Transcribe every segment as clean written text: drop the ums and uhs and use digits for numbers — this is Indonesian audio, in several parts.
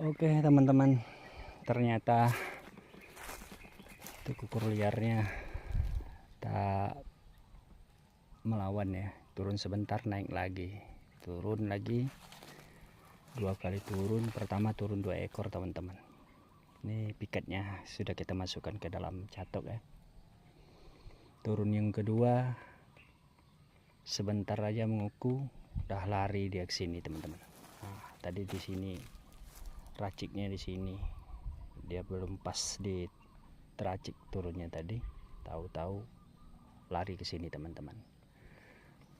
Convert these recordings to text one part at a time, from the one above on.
Oke teman-teman, ternyata tekukur liarnya tak melawan ya, turun sebentar naik lagi, turun lagi, 2 kali turun. Pertama turun 2 ekor teman-teman. Ini pikatnya sudah kita masukkan ke dalam catok ya. Turun yang kedua sebentar aja menguku, udah lari dia ke sini teman-teman. Nah, tadi di sini raciknya, di sini dia belum pas di teracik turunnya tadi, tahu-tahu lari ke sini teman-teman.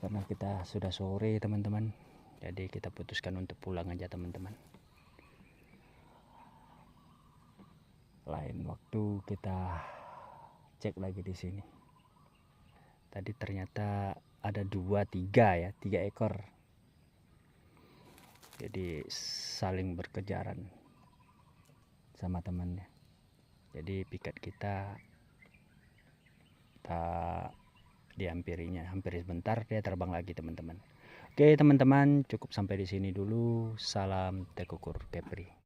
Karena kita sudah sore teman-teman, jadi kita putuskan untuk pulang aja teman-teman. Lain waktu kita cek lagi di sini. Tadi ternyata ada 3 ekor. Jadi saling berkejaran sama temannya. Jadi pikat kita tak dihampirinya, hampir sebentar dia terbang lagi teman-teman. Oke teman-teman, cukup sampai di sini dulu. Salam tekukur Kepri.